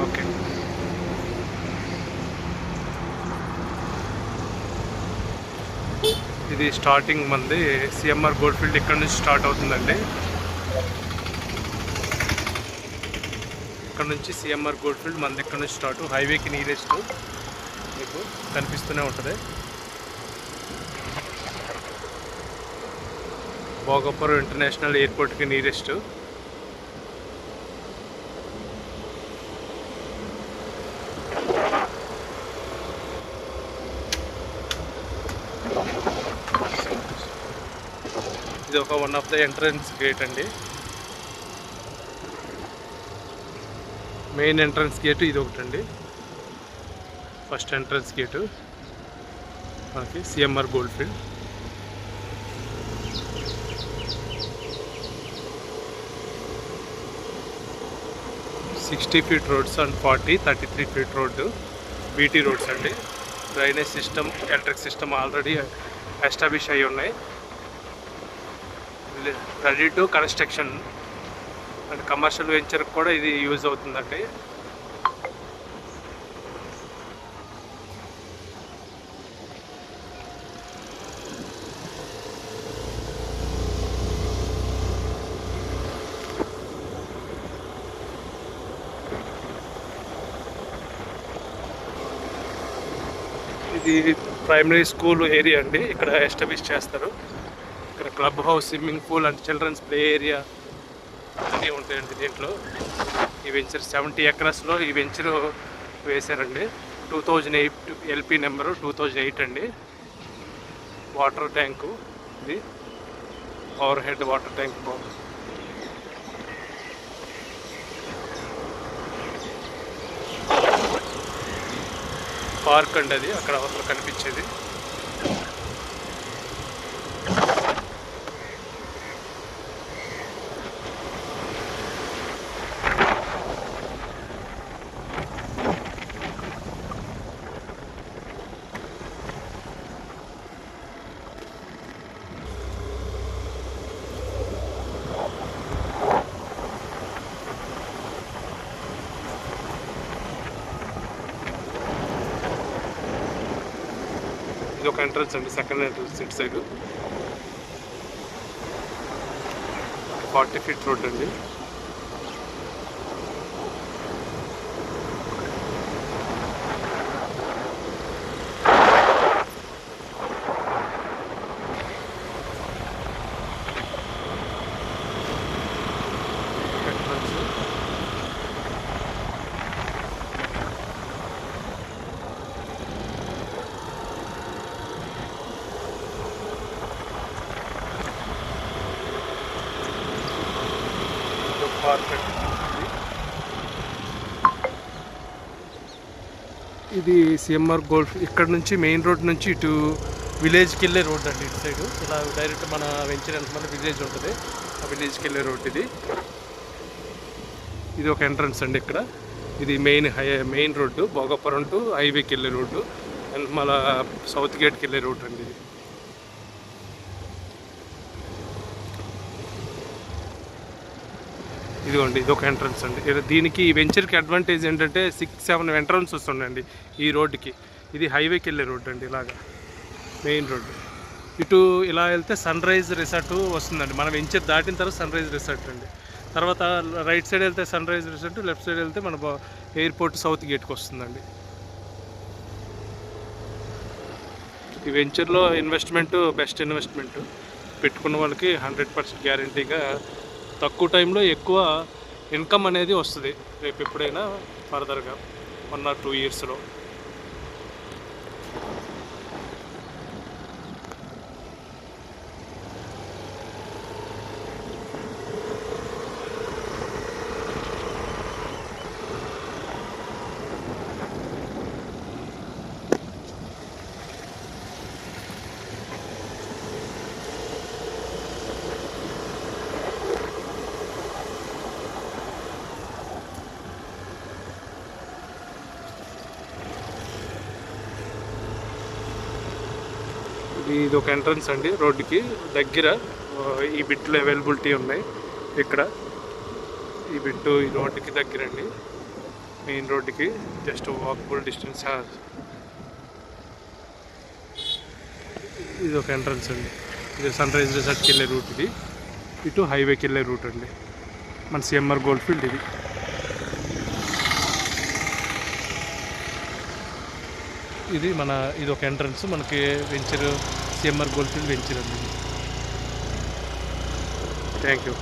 Okay. ఇది starting మంది CMR gold field ఇక్కడ నుంచి స్టార్ట్ అవుతుందండి. ఇక్కడ నుంచి సిఎంఆర్ గోల్డ్ ఫీల్డ్ మంది ఇక్కడ నుంచి స్టార్ట్, హైవేకి నియరెస్ట్ మీకు కనిపిస్తూనే ఉంటుంది. భోగాపురం ఇంటర్నేషనల్ ఎయిర్పోర్ట్కి నియరెస్ట్. ఇది ఒక one of the entrance gate అండి. మెయిన్ ఎంట్రన్స్ గేటు ఇది ఒకటండి. ఫస్ట్ ఎంట్రన్స్ గేటు మనకి CMR gold field. Sixty feet roads and 33 feet road BT roads అండి. Drainage system, electric system already establish అయ్యి ఉన్నాయి. Ready to construction and commercial వెంచర్కి కూడా ఇది యూజ్ అవుతుందండి. ఇది ప్రైమరీ స్కూల్ ఏరియా అండి. ఇక్కడ ఎస్టాబ్లిష్ చేస్తారు. ఇక్కడ club house, swimming pool and children's play area అన్నీ ఉంటాయండి దీంట్లో. ఈ వెంచర్ 70 ఎకరాస్లో ఈ వెంచర్ వేశారండి. 2008 ఎల్పి నెంబరు 2008 అండి. వాటర్ ట్యాంకు ఇది, over head water tank. Park అండి అది, అక్కడ అవతల కనిపించేది. ఇది ఒక ఎంట్రన్స్ అండి, సెకండ్ ఎంట్రన్స్ ఇటు సైడ్. 40 ఫీట్ రోడ్ అండి. ఇది సిఎంఆర్ గోల్డ్. ఇక్కడ నుంచి మెయిన్ రోడ్ నుంచి ఇటు విలేజ్కి వెళ్ళే రోడ్ అండి. ఇటు సైడు ఇలా డైరెక్ట్ మన వెంచర్ మన విలేజ్ ఉంటుంది, ఆ విలేజ్కి వెళ్ళే రోడ్ ఇది. ఇది ఒక ఎంట్రన్స్ అండి. ఇక్కడ ఇది మెయిన్ రోడ్డు, భోగాపురం టు హైవేకి వెళ్ళే రోడ్డు అండ్ మళ్ళా సౌత్ గేట్కి వెళ్ళే రోడ్ అండి ఇది. ఇదిగోండి, ఇది ఒక ఎంట్రన్స్ అండి. దీనికి ఈ వెంచర్కి అడ్వాంటేజ్ ఏంటంటే 6-7 ఎంట్రన్స్ వస్తుండండి ఈ రోడ్డుకి. ఇది హైవేకి వెళ్ళే రోడ్ అండి, ఇలాగా మెయిన్ రోడ్డు. ఇటు ఇలా వెళ్తే సన్ రైజ్ రిసార్ట్ వస్తుందండి. మనం వెంచర్ దాటిన తర్వాత సన్ రైజ్ రిసార్ట్ అండి. తర్వాత రైట్ సైడ్ వెళ్తే sunrise resort, left side వెళ్తే మన ఎయిర్పోర్ట్ సౌత్ గేట్కి వస్తుందండి. ఈ వెంచర్లో ఇన్వెస్ట్మెంట్ బెస్ట్ ఇన్వెస్ట్మెంట్. పెట్టుకున్న వాళ్ళకి 100% గ్యారంటీగా తక్కువ టైంలో ఎక్కువ ఇన్కమ్ అనేది వస్తుంది రేపు ఎప్పుడైనా ఫర్దర్గా 1 or 2 ఇయర్స్లో. ఇది ఒక ఎంట్రన్స్ అండి, రోడ్డుకి దగ్గర ఈ బిట్లు అవైలబిలిటీ ఉన్నాయి ఇక్కడ. ఈ బిట్టు ఈ రోడ్డుకి దగ్గరండి, మెయిన్ రోడ్డుకి జస్ట్ వాకబుల్ డిస్టెన్స్. ఇది ఒక ఎంట్రన్స్ అండి. ఇది సన్ రైజ్ రిసార్ట్కి వెళ్ళే రూట్, ఇది ఇటు హైవేకి వెళ్ళే రూట్ అండి. మన సిఎంఆర్ గోల్డ్ ఫీల్డ్ ఇది. ఇది ఒక ఎంట్రన్స్ మనకి venture, CMR gold field venture అండి. Thank you.